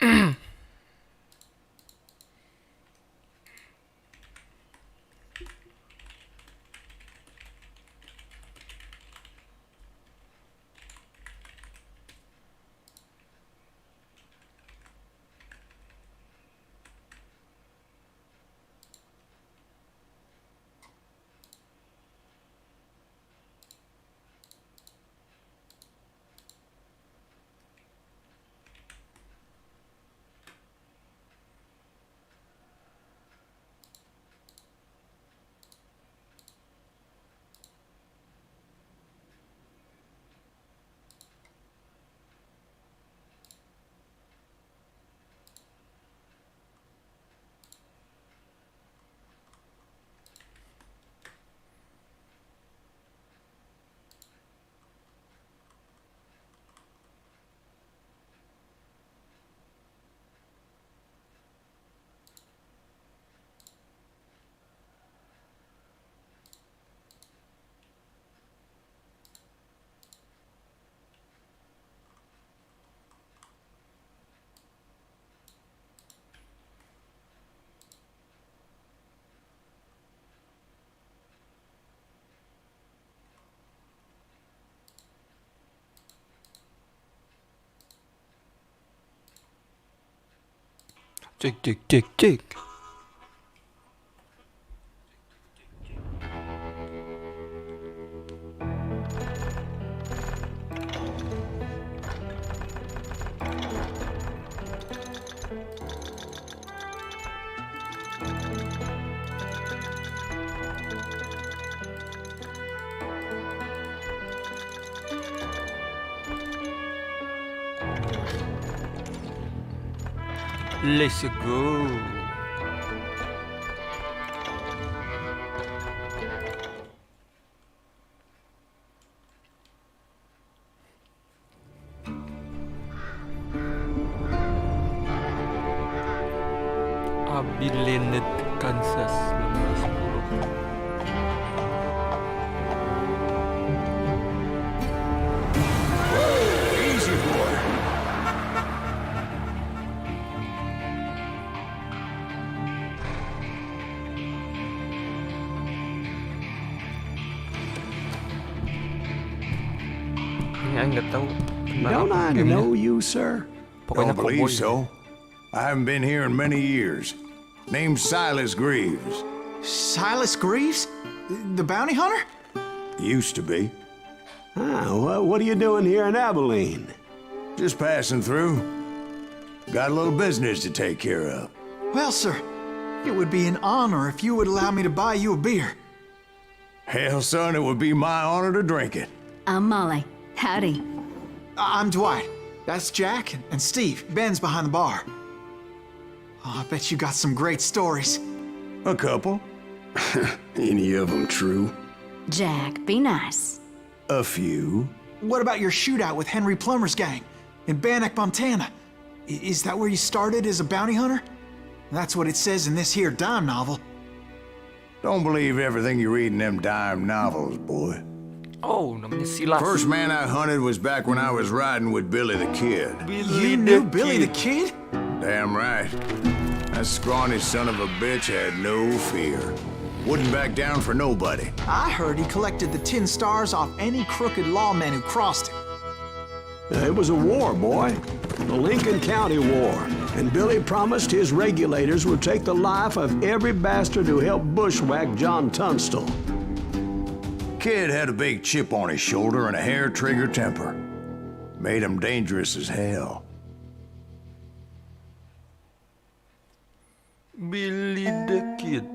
Cek. Let's go. Abilene, Kansas 1910. Easy boy. Ini nggak tahu. Don't I know you, sir? Pokoknya Don't believe cowboy. so. I haven't been here in many years. Name's Silas Greaves. Silas Greaves? The bounty hunter? Used to be. What are you doing here in Abilene? Just passing through. Got a little business to take care of. Well, sir, it would be an honor if you would allow me to buy you a beer. Hell, son, it would be my honor to drink it. I'm Molly. Howdy. I'm Dwight. That's Jack and Steve. Ben's behind the bar. Oh, I bet you got some great stories. A couple. Any of them true? Jack, be nice. A few. What about your shootout with Henry Plummer's gang in Bannock, Montana? Is that where you started as a bounty hunter? That's what it says in this here dime novel. Don't believe everything you read in them dime novels, boy. Oh, namanya Silas. First man I hunted was back when I was riding with Billy the Kid. You knew Billy the Kid? Damn right. That scrawny son of a bitch had no fear. Wouldn't back down for nobody. I heard he collected the 10 stars off any crooked lawmen who crossed him. It was a war, boy. The Lincoln County War. And Billy promised his regulators would take the life of every bastard who helped bushwhack John Tunstall. Kid had a big chip on his shoulder and a hair-trigger temper. Made him dangerous as hell. Billy the Kid.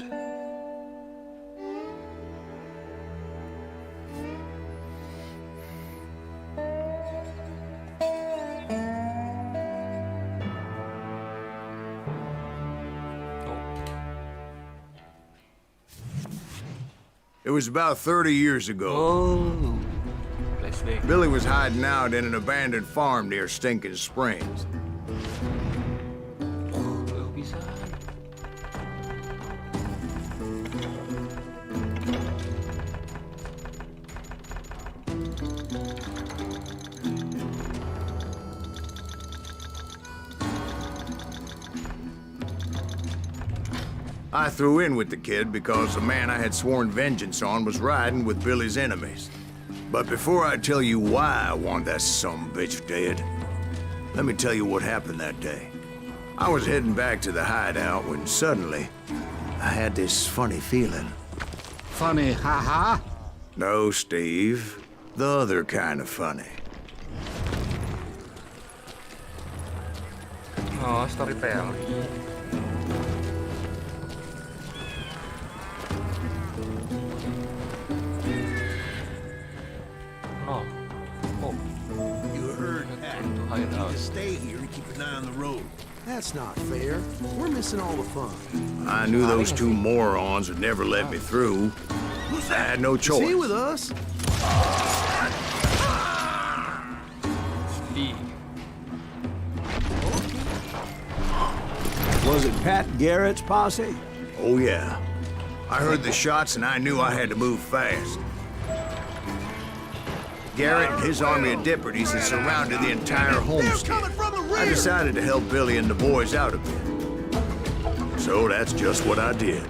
It was about 30 years ago. Oh, flashback. Billy was hiding out in an abandoned farm near Stinking Springs. Oh, bisa. I threw in with the kid because the man I had sworn vengeance on was riding with Billy's enemies. But before I tell you why I want that sumbitch dead, let me tell you what happened that day. I was heading back to the hideout when suddenly I had this funny feeling. Funny, haha. No, Steve. The other kind of funny. Oh, storytelling. Oh. Oh. You heard Pat. To hide out. Just stay here and keep an eye on the road. That's not fair. We're missing all the fun. I knew those two morons would never let me through. I had no choice. Is he with us? Steve. Was it Pat Garrett's posse? Oh, yeah. I heard the shots and I knew I had to move fast. Garrett and his army of deputies had surrounded the entire homestead. I decided to help Billy and the boys out a bit. So that's just what I did.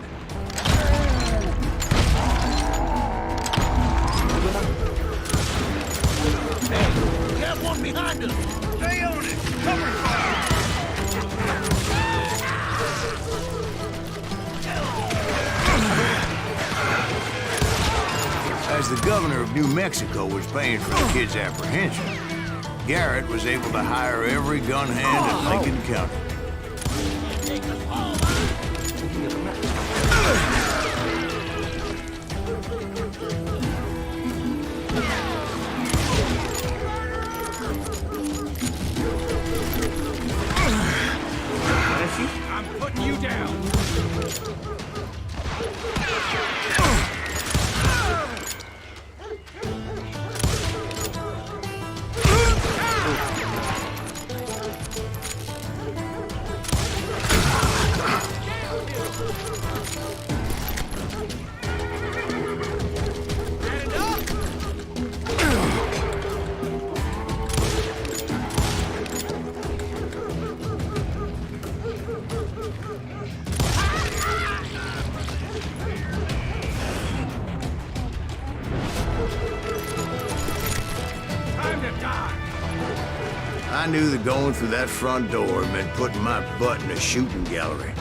Hey, we have one behind us. Stay on it. Cover fire. As the governor of New Mexico was paying for the kid's apprehension, Garrett was able to hire every gun hand in Lincoln County. I'm putting you down. I knew that going through that front door meant putting my butt in a shooting gallery,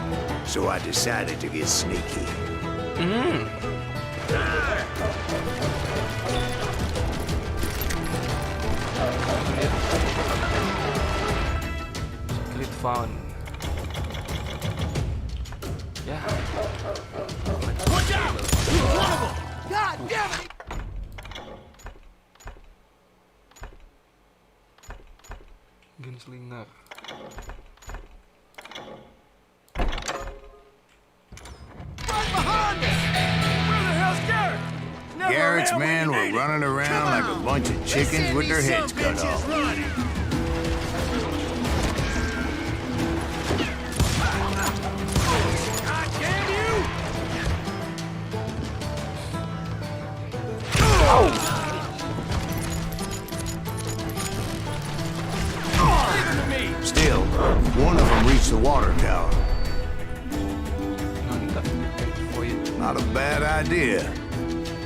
so I decided to get sneaky. Secret found. Yeah. Watch out! You're one of them. God damn it! Gunslinger. Right behind us! Where the hell's Garrett? Never Garrett's around when men you were need it. running around Come like on. a bunch of Let's chickens see with their these heads cut sumbitches off. running. God damn you! Leave him to me. Still, one of them reached the water tower. For you. Not a bad idea.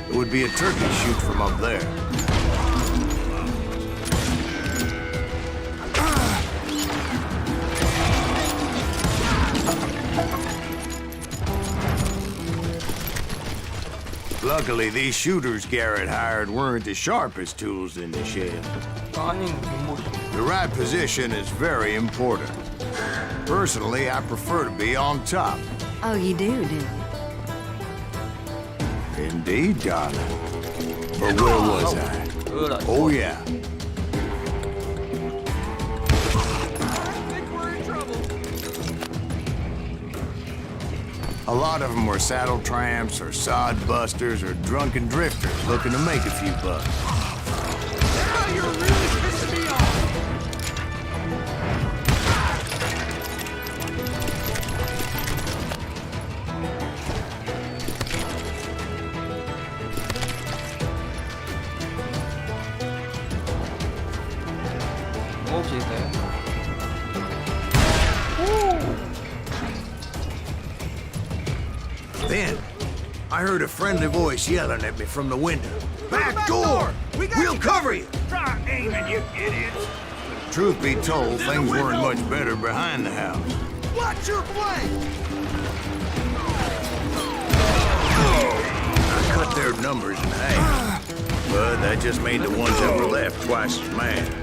It would be a turkey shoot from up there. Luckily, these shooters Garrett hired weren't the sharpest tools in the shed. Anjing, gemuk. The right position is very important. Personally, I prefer to be on top. Oh, you do you? Indeed, darling. But where was I? Oh, yeah. A lot of them were saddle tramps or sod busters or drunken drifters looking to make a few bucks. Now you're really pissing me off. Oh, cerita ya. Then, I heard a friendly voice yelling at me from the window. Back door! We'll cover you! Try aiming, you idiots! Truth be told, things weren't much better behind the house. Watch your flank! I cut their numbers in half, but that just made the ones that were left twice as mad.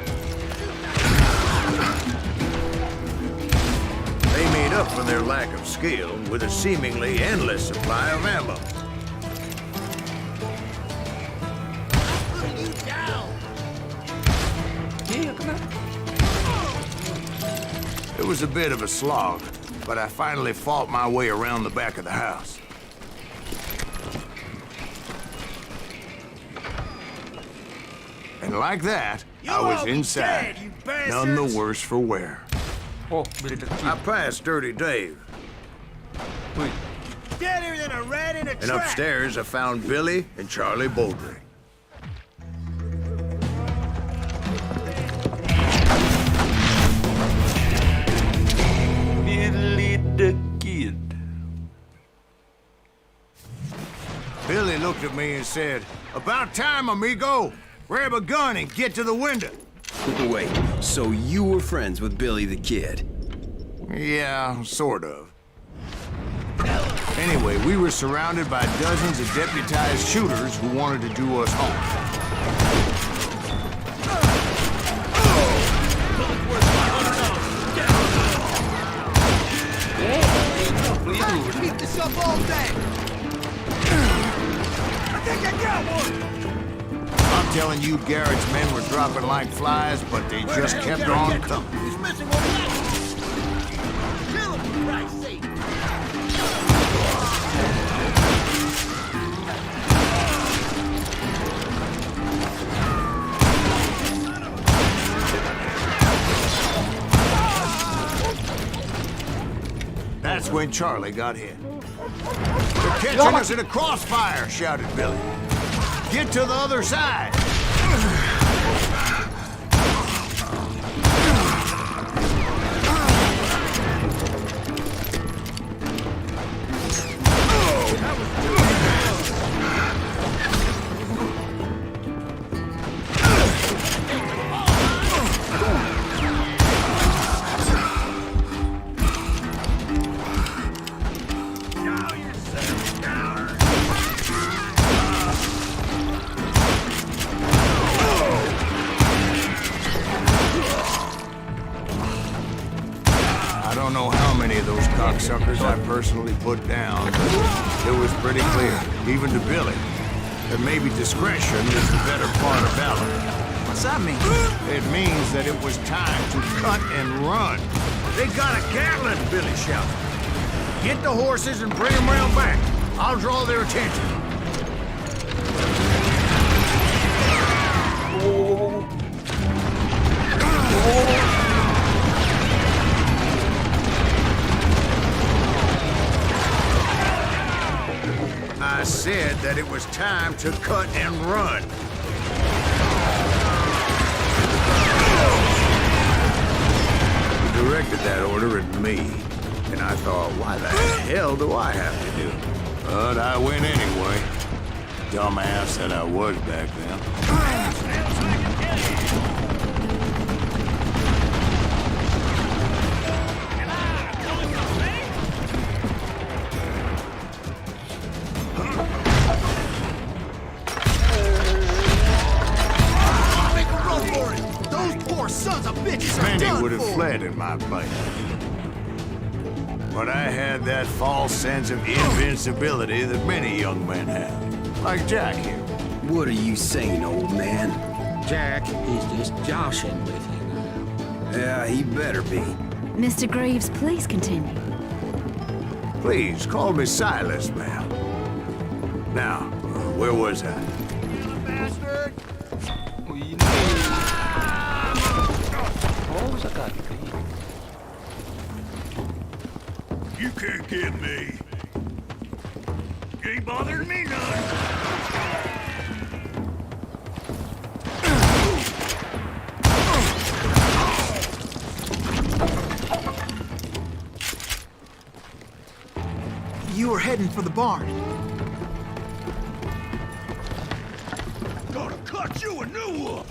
They made up for their lack of skill with a seemingly endless supply of ammo. Iya, kena. It was a bit of a slog, but I finally fought my way around the back of the house. And like that, I was inside, none the worse for wear. Oh, Billy the I Kid. passed Dirty Dave, Wait. Deader than a rat in a and trap! upstairs I found Billy and Charlie Bouldry. Billy the Kid. Billy looked at me and said, "About time, amigo! Grab a gun and get to the window." Wait, so you were friends with Billy the Kid? Yeah, sort of. Anyway, we were surrounded by dozens of deputized shooters who wanted to do us harm. Keep this up all day! I think I got one! I'm telling you, Garrett's men were dropping like flies, but they just kept on coming. He's missing one leg! Kill him, for Christ's sake! That's when Charlie got hit. "They're catching us in a crossfire," shouted Billy. "Get to the other side!" I don't know how many of those cocksuckers I personally put down, but it was pretty clear, even to Billy, that maybe discretion is the better part of valor. What's that mean? It means that it was time to cut and run. "They got a Gatling," Billy shouted. "Get the horses and bring them round back. I'll draw their attention." I said that it was time to cut and run. He directed that order at me, and I thought, why the hell do I have to do it? But I went anyway. Dumbass that I was back then. Make a run for it! Those poor sons of bitches are Many done would have for! fled in my place. But I had that false sense of invincibility that many young men have. Like Jack here. What are you saying, old man? Jack is just joshing with you now. Yeah, he better be. Mr. Greaves, please continue. Please, call me Silas, ma'am. Now, where was I? Bastard! Oh, ini. Oh, sekali. You can't get me. Ain't bothering me none. you were heading for the barn. Gonna cut you a new one!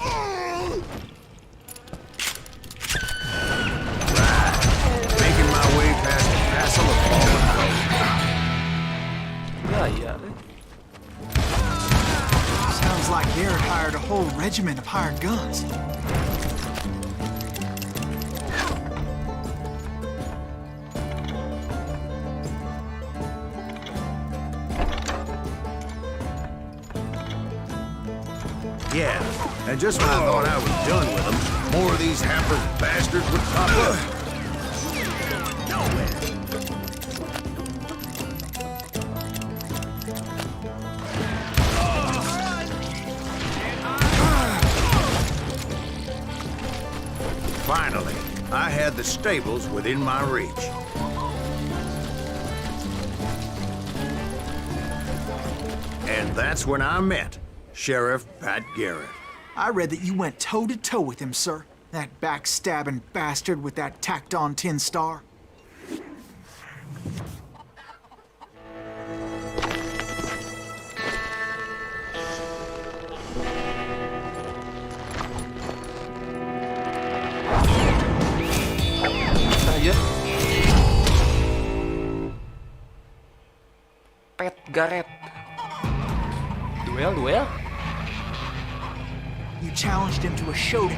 Making my way past the castle of fallen hope. Gaya, eh. Sounds like Garrett hired a whole regiment of hired guns. Yeah, and just when I thought I was done with them, more of these hapless bastards would pop up. Finally, I had the stables within my reach. And that's when I met Sheriff Pat Garrett. I read that you went toe-to-toe with him, sir. That backstabbing bastard with that tacked-on tin star. Saya. Pat Garrett. Duel. You challenged him to a showdown.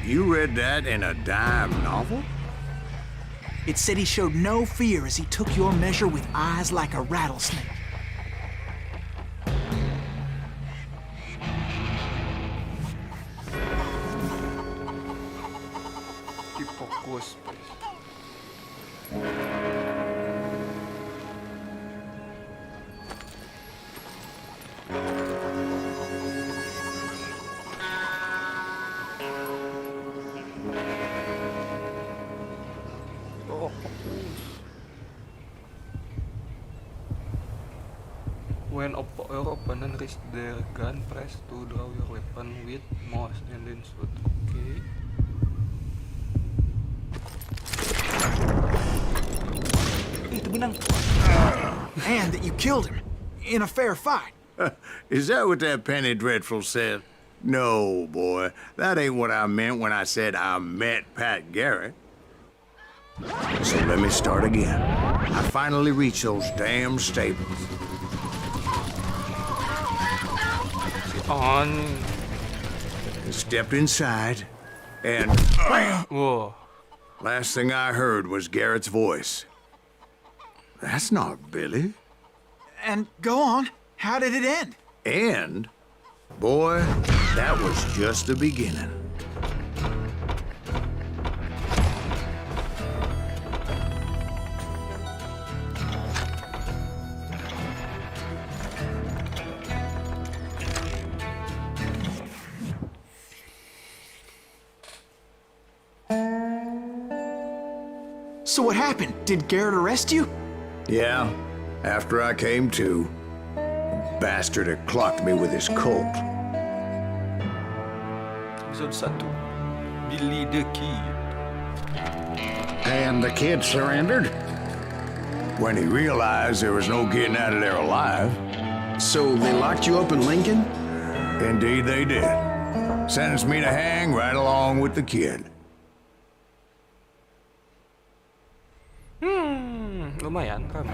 You read that in a dime novel? It said he showed no fear as he took your measure with eyes like a rattlesnake. Fokus. Oh, when your opponent reach their gun, press to draw your weapon with mouse and then shoot. Okay. Itu benang. And that you killed him in a fair fight. Is that what that Penny Dreadful said? No, boy. That ain't what I meant when I said I met Pat Garrett. So let me start again. I finally reached those damn stables. On. Stepped inside, and bam! Whoa. Last thing I heard was Garrett's voice. That's not Billy. And go on. How did it end? And, boy, that was just the beginning. So what happened? Did Garrett arrest you? Yeah, after I came to, the bastard had clocked me with his Colt. Episode 1. Billy the Kid. And the kid surrendered? When he realized there was no getting out of there alive. So they locked you up in Lincoln? Indeed they did. Sentenced me to hang right along with the kid. Lumayan, ramai.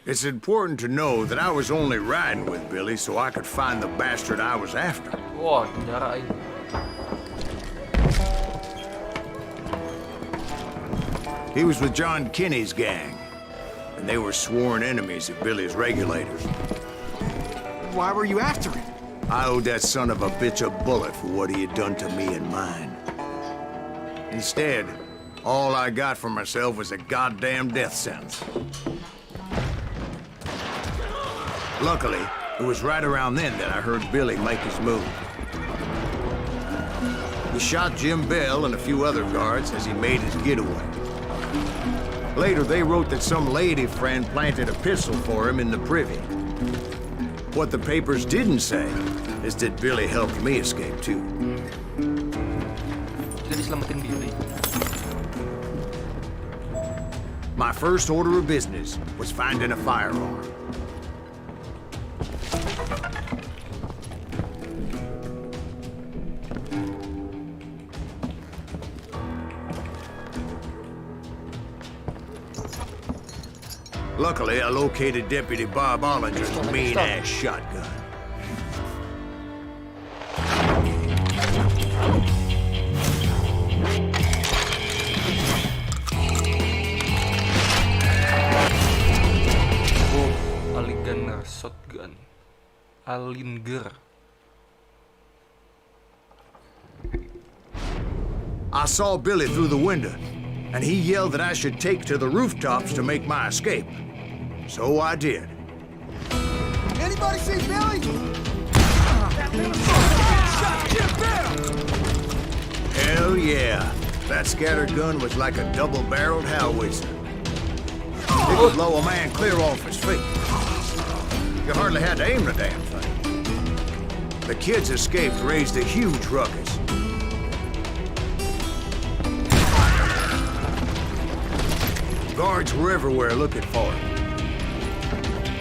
It's important to know that I was only riding with Billy so I could find the bastard I was after. Wah, penjara ini. He was with John Kinney's gang, and they were sworn enemies of Billy's regulators. Why were you after him? I owed that son of a bitch a bullet for what he had done to me and mine. Instead, all I got for myself was a goddamn death sentence. Luckily, it was right around then that I heard Billy make his move. He shot Jim Bell and a few other guards as he made his getaway. Later, they wrote that some lady friend planted a pistol for him in the privy. What the papers didn't say is that Billy helped me escape too. Jadi selamatin Billy. My first order of business was finding a firearm. Luckily, I located Deputy Bob Ollinger's mean-ass shotgun. Alligator shotgun. Allinger. I saw Billy through the window, and he yelled that I should take to the rooftops to make my escape. So I did. Anybody see Billy? That little shot Jim Bell! Hell yeah. That scattergun was like a double-barreled howitzer. It could blow a man clear off his feet. You hardly had to aim the damn thing. The kids escaped raised a huge ruckus. Guards were everywhere looking for him.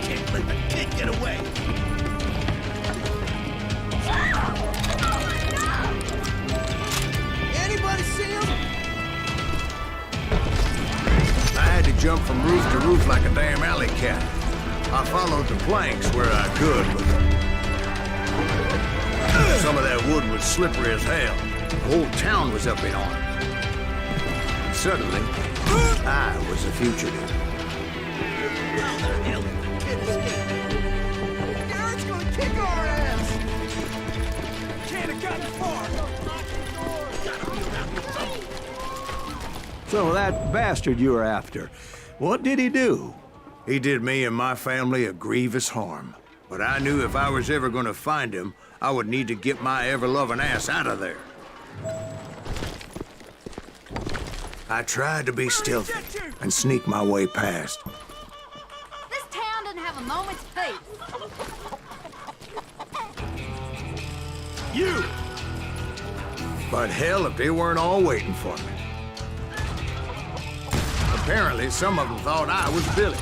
Can't let the kid get away. Anybody see him? I had to jump from roof to roof like a damn alley cat. I followed the planks where I could, but some of that wood was slippery as hell. The whole town was up in arms. Suddenly, I was a fugitive. How the hell did the kid escape? Garrett's gonna kick our ass! Can't have gotten far! So that bastard you were after, what did he do? He did me and my family a grievous harm. But I knew if I was ever gonna find him, I would need to get my ever-loving ass out of there. I tried to be stealthy and sneak my way past. This town doesn't have a moment's peace. You! But hell, if they weren't all waiting for me. Apparently, some of them thought I was Billy.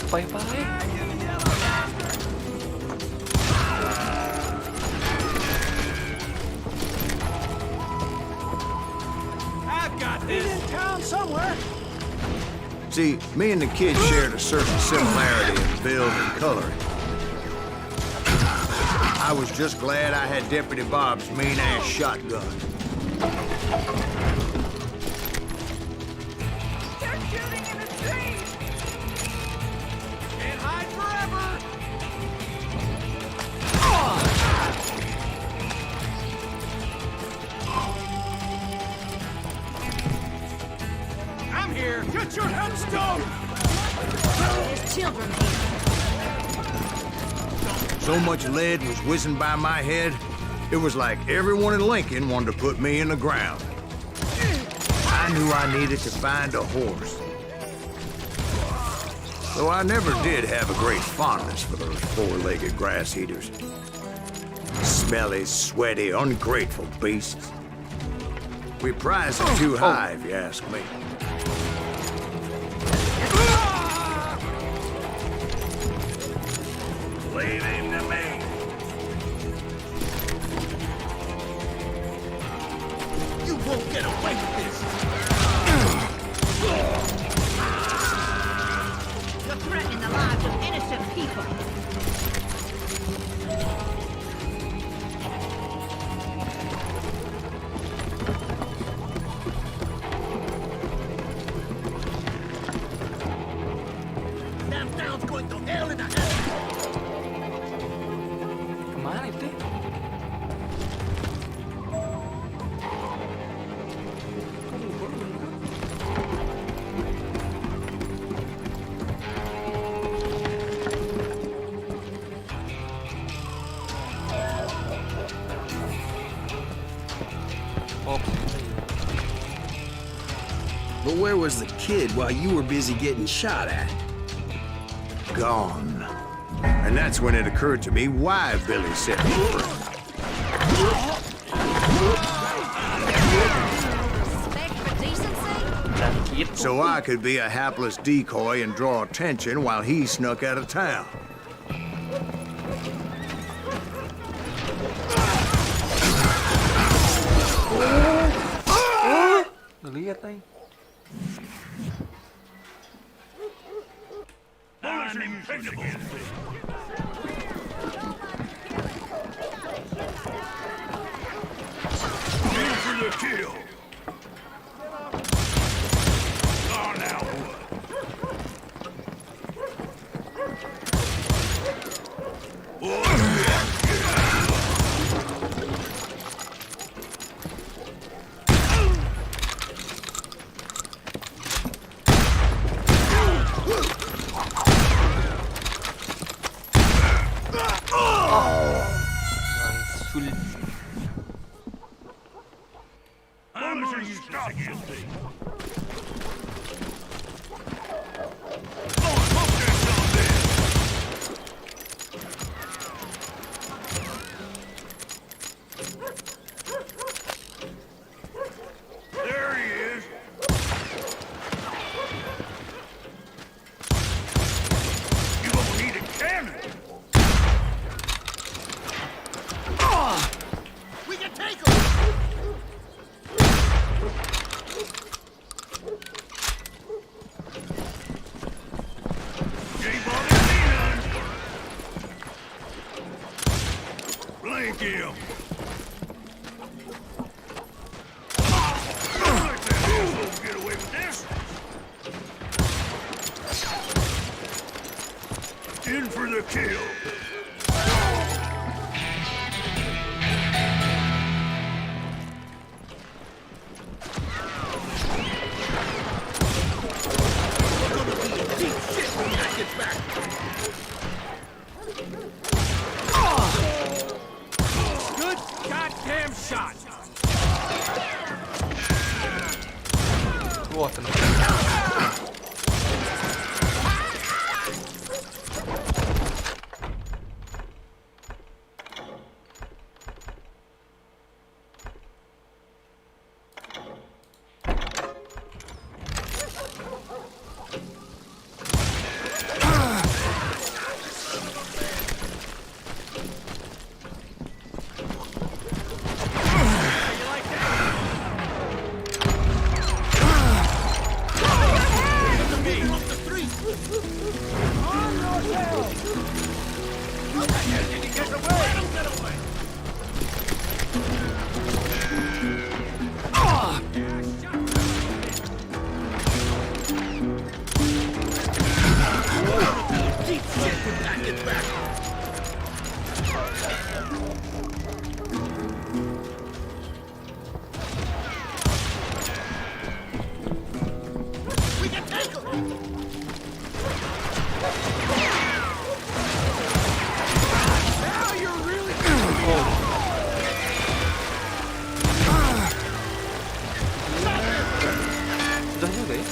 Bye-bye. I've got this! He's in town somewhere! See, me and the kid shared a certain similarity in build and coloring. I was just glad I had Deputy Bob's mean-ass shotgun. They're shooting in the trees! Can't hide forever! I'm here! Get your headstone! There's children here. So much lead was whizzing by my head, it was like everyone in Lincoln wanted to put me in the ground. I knew I needed to find a horse. Though I never did have a great fondness for those four-legged grass eaters. Smelly, sweaty, ungrateful beasts. We prize them too high, if you ask me. Leave him to me. You won't get away with this! You're threatening the lives of innocent people. That town's going to hell in a hell! Kemana itu? Oh, But where was the kid while you were busy getting shot at? Gone. And that's when it occurred to me why Billy set me free. Respect for decency? dan gitu. So I could be a hapless decoy and draw attention while he snuck out of town. Lihat nih. Sulit. There he is. You gonna need a cannon. We can take him. You ain't bothered me none. Blink him. Let that asshole get away with this. In for the kill. Good goddamn shot. Wah, tenang. Sudah juga ya?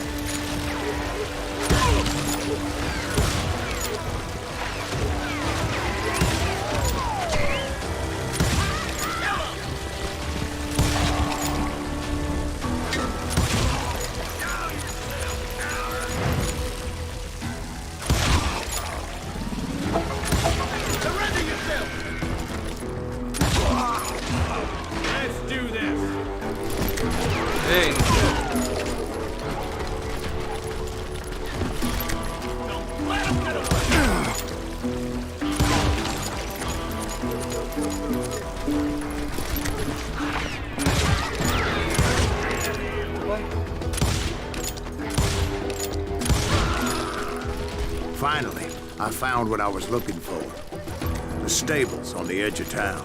Let's do this. Hey, Let him get away. Finally, I found what I was looking for. The stables on the edge of town.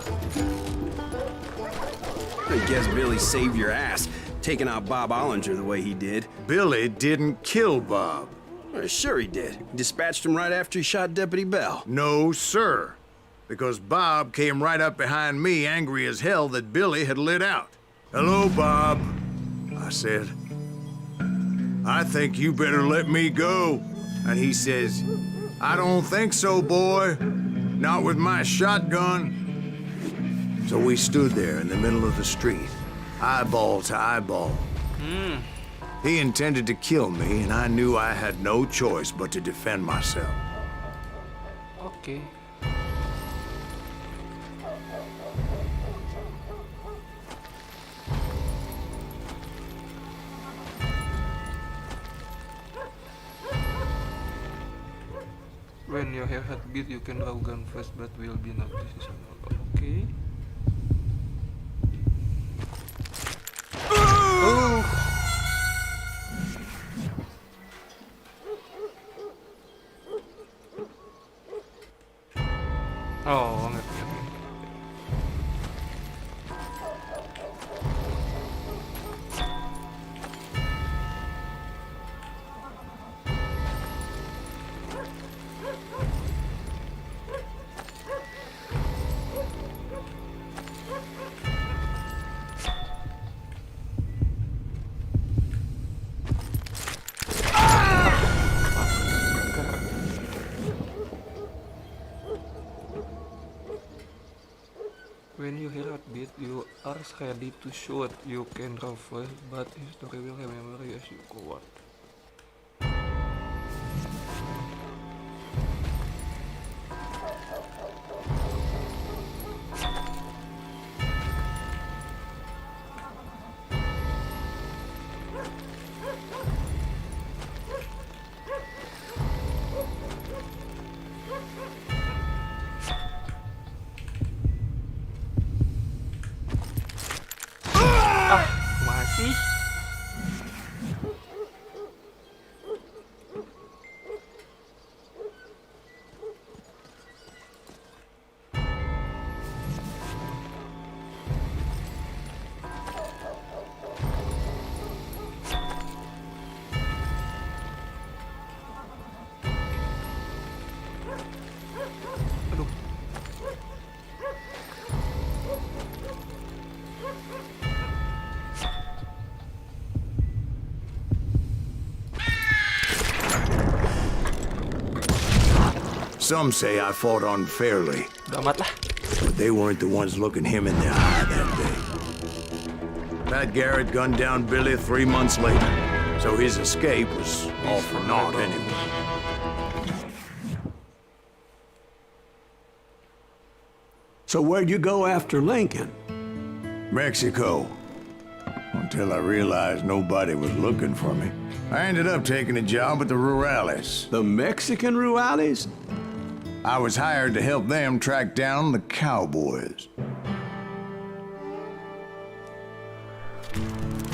I guess Billy saved your ass, taking out Bob Ollinger the way he did. Billy didn't kill Bob. Well, sure he did. He dispatched him right after he shot Deputy Bell. No, sir. Because Bob came right up behind me, angry as hell that Billy had lit out. Hello, Bob, I said. I think you better let me go. And he says, I don't think so, boy. Not with my shotgun. So we stood there in the middle of the street, eyeball to eyeball. He intended to kill me, and I knew I had no choice but to defend myself. Oke. When your heart beat, you can draw gun first, but will be not decision. Oke. Oh. Oh, ngerti. When you hear heartbeat, you are ready to shoot. You can draw first, but history will remember you as you go on. Masih. Aduh. Some say I fought unfairly, Udah amat lah. but they weren't the ones looking him in the eye that day. Pat Garrett gunned down Billy 3 months later, so his escape was all for naught anyway. So where'd you go after Lincoln? Mexico. Until I realized nobody was looking for me. I ended up taking a job at the Rurales. The Mexican Rurales? I was hired to help them track down the cowboys.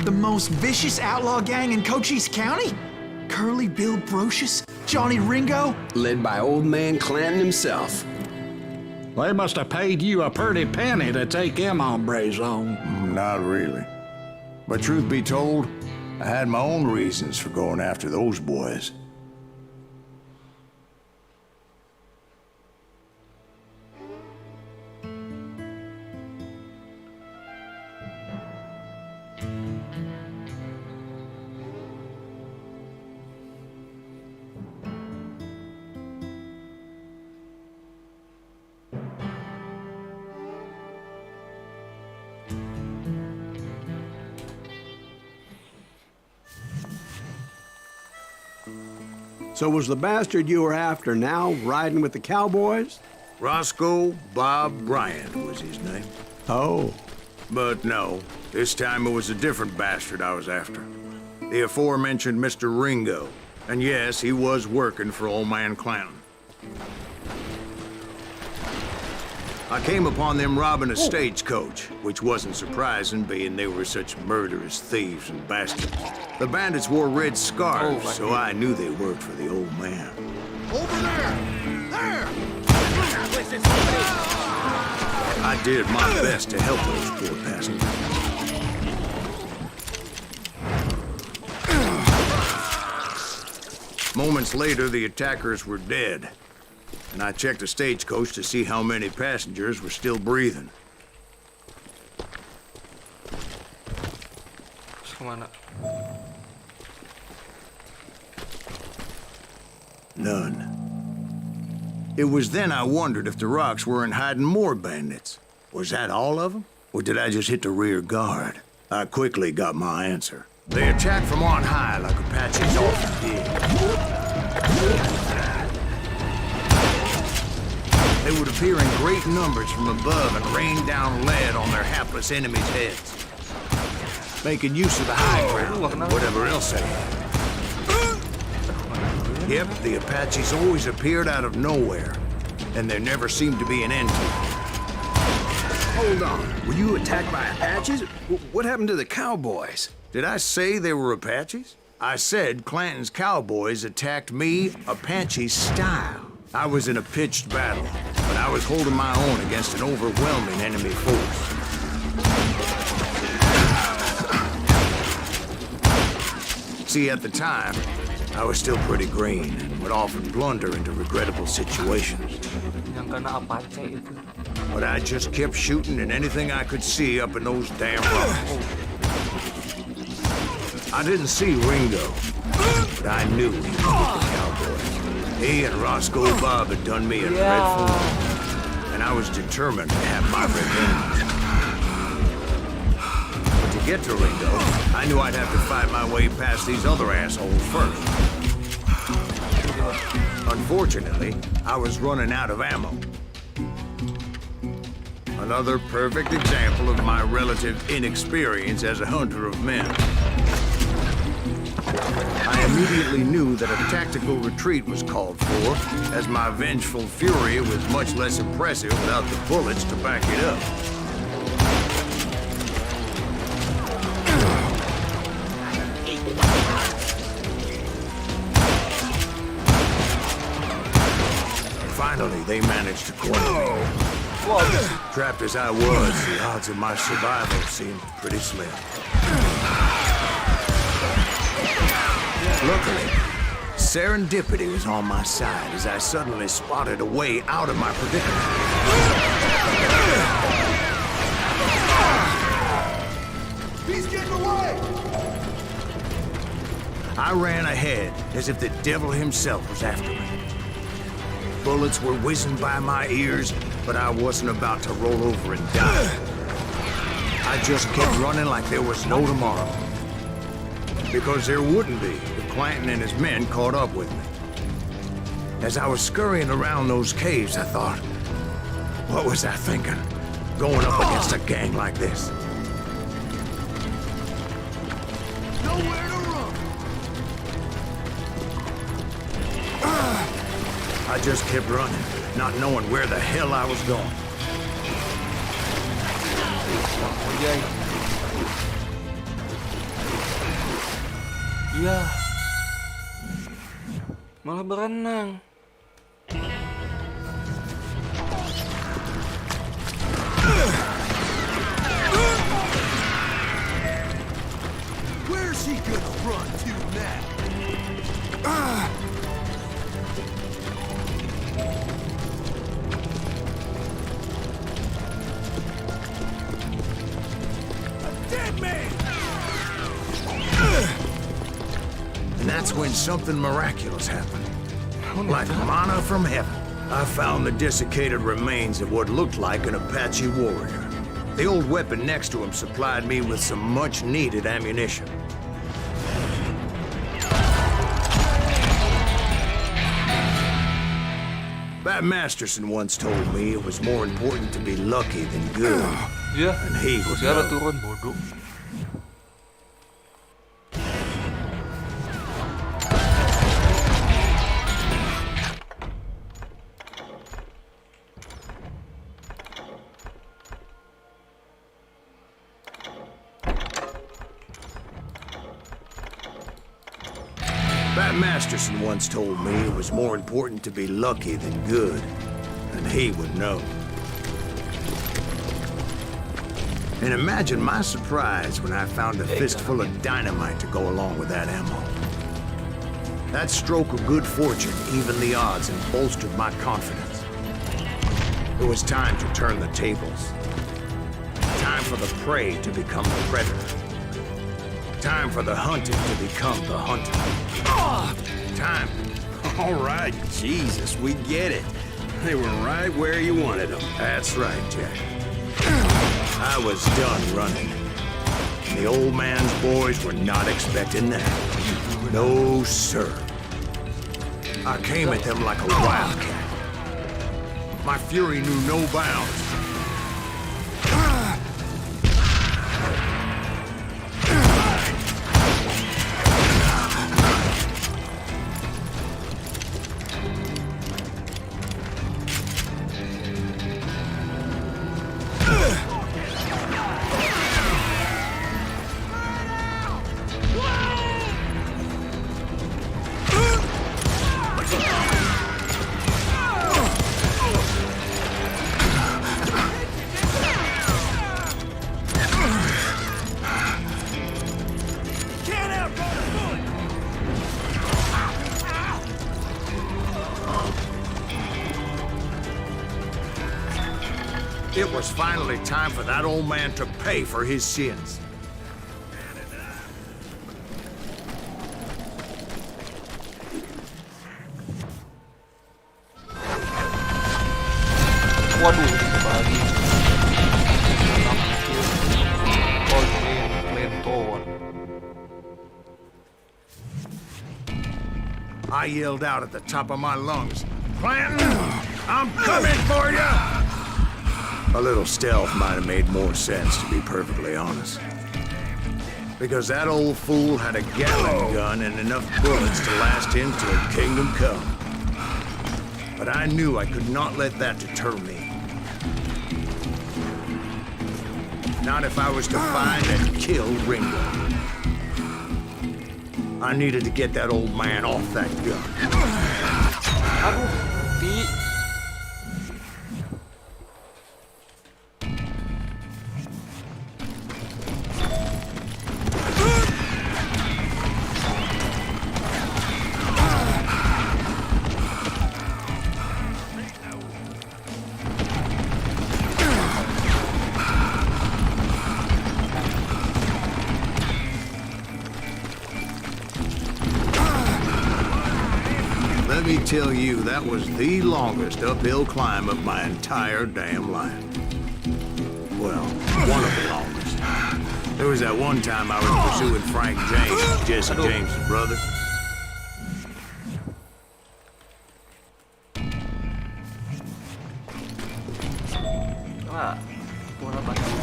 The most vicious outlaw gang in Cochise County? Curly Bill Brocious? Johnny Ringo? Led by old man Clanton himself. They must have paid you a pretty penny to take them hombres on. Not really. But truth be told, I had my own reasons for going after those boys. So was the bastard you were after now riding with the cowboys? Roscoe Bob Bryant was his name. Oh. But no, this time it was a different bastard I was after. The aforementioned Mr. Ringo. And yes, he was working for old man Clanton. I came upon them robbing a stagecoach, which wasn't surprising, being they were such murderous thieves and bastards. The bandits wore red scarves, so I knew they worked for the old man. Over there! There! I did my best to help those poor passengers. Moments later, the attackers were dead, and I checked the stagecoach to see how many passengers were still breathing. kemana? None. It was then I wondered if the rocks weren't hiding more bandits. Was that all of them? Or did I just hit the rear guard? I quickly got my answer. They attacked from on high like Apaches often did. They would appear in great numbers from above and rain down lead on their hapless enemies' heads. Making use of the high ground and whatever else they had. Yep, the Apaches always appeared out of nowhere, and there never seemed to be an end to it. Hold on. Were you attacked by Apaches? What happened to the cowboys? Did I say they were Apaches? I said Clanton's cowboys attacked me Apache style. I was in a pitched battle, but I was holding my own against an overwhelming enemy force. See, at the time, I was still pretty green and would often blunder into regrettable situations. Yang kena Apache itu. But I just kept shooting at anything I could see up in those damn rocks. I didn't see Ringo, but I knew he was with the cowboys. He and Roscoe Bob had done me a dreadful wrong, and I was determined to have my revenge. But to get to Ringo, I knew I'd have to fight my way past these other assholes first. Unfortunately, I was running out of ammo. Another perfect example of my relative inexperience as a hunter of men. I immediately knew that a tactical retreat was called for, as my vengeful fury was much less impressive without the bullets to back it up. Finally, they managed to corner me. Trapped as I was, the odds of my survival seemed pretty slim. Luckily, serendipity was on my side as I suddenly spotted a way out of my predicament. He's getting away! I ran ahead as if the devil himself was after me. Bullets were whizzing by my ears, but I wasn't about to roll over and die. I just kept running like there was no tomorrow. Because there wouldn't be if Clanton and his men caught up with me. As I was scurrying around those caves, I thought, what was I thinking? Going up against a gang like this? Nowhere to run! I just kept running, not knowing where the hell I was going. Iya. Malah berenang. Where's he gonna run to now? A dead man! And that's when something miraculous happened. Like manna from heaven, I found the desiccated remains of what looked like an Apache warrior. The old weapon next to him supplied me with some much-needed ammunition. Bat Masterson once told me it was more important to be lucky than good. Iya. And he would Siapa know. turun bodoh. Bat Masterson once told me it was more important to be lucky than good, and he would know. And imagine my surprise when I found a fistful of dynamite to go along with that ammo. That stroke of good fortune evened the odds and bolstered my confidence. It was time to turn the tables. Time for the prey to become the predator. Time for the hunted to become the hunted. Time. All right, Jesus, we get it. They were right where you wanted them. That's right, Jack. I was done running. And the old man's boys were not expecting that. No, sir. I came at them like a wildcat. My fury knew no bounds. It was finally time for that old man to pay for his sins. Waduh, kembali. I yelled out at the top of my lungs, "Clanton, I'm coming for you!" A little stealth might have made more sense, to be perfectly honest. Because that old fool had a Gatling gun and enough bullets to last him till kingdom come. But I knew I could not let that deter me. Not if I was to find and kill Ringo. I needed to get that old man off that gun. Aduh, Pi. Let me tell you, that was the longest uphill climb of my entire damn life. Well, one of the longest. There was that one time I was pursuing Frank James, Jesse James' brother. Ah, bola basah.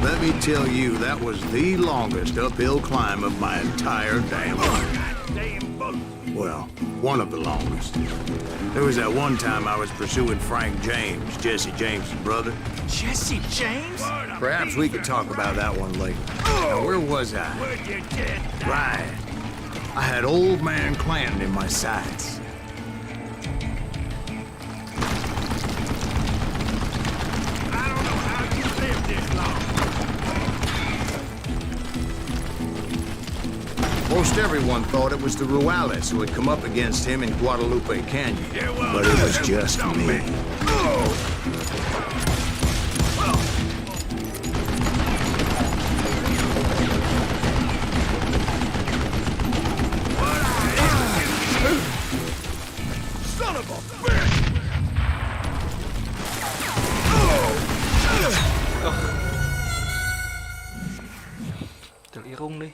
Let me tell you, that was the longest uphill climb of my entire damn life. Well, one of the longest. There was that one time I was pursuing Frank James, Jesse James' brother. Jesse James? Perhaps we could talk about that one later. Now, where was I? Right. I had old man Clanton in my sights. Most everyone thought it was the Ruales who had come up against him in Guadalupe Canyon. But it was just me. Son of a bitch! Terlirung nih.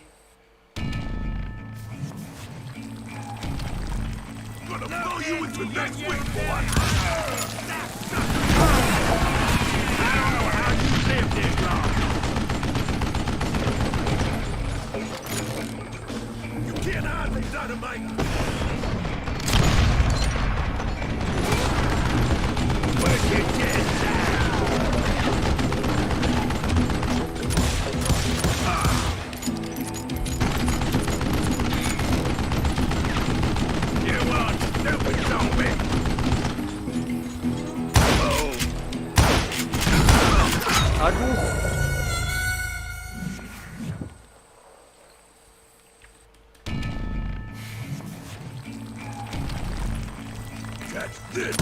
Gonna blow you into next week, boy! I don't know how you lived this long. You can't hide from dynamite. Where'd you get that? Catch this.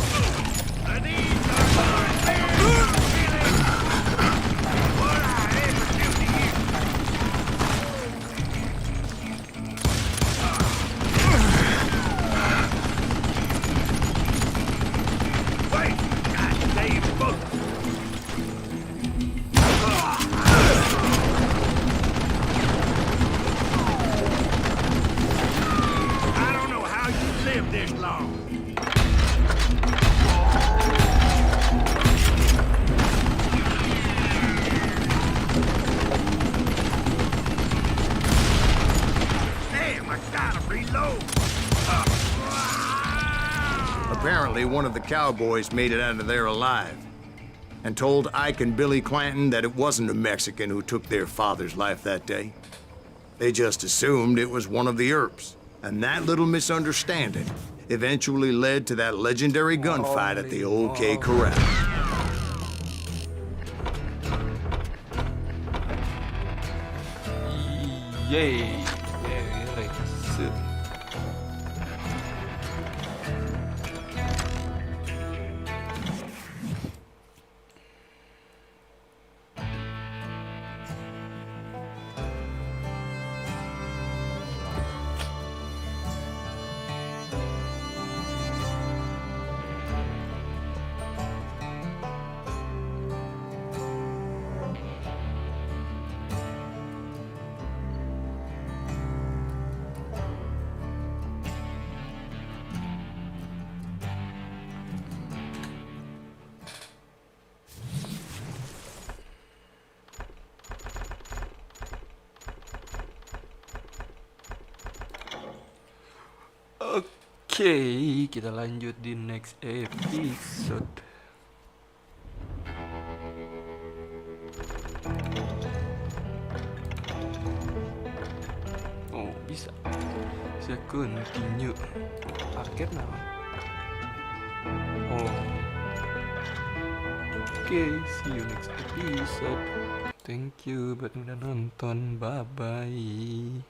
Apparently, one of the cowboys made it out of there alive and told Ike and Billy Clanton that it wasn't a Mexican who took their father's life that day. They just assumed it was one of the Earps, and that little misunderstanding eventually led to that legendary gunfight at the OK Corral. Yay. Sit. Oke, kita lanjut di next episode. Oh, bisa. Bisa continue. Arcade nama. Oh. Oke, see you next episode. Thank you buat udah nonton. Bye bye.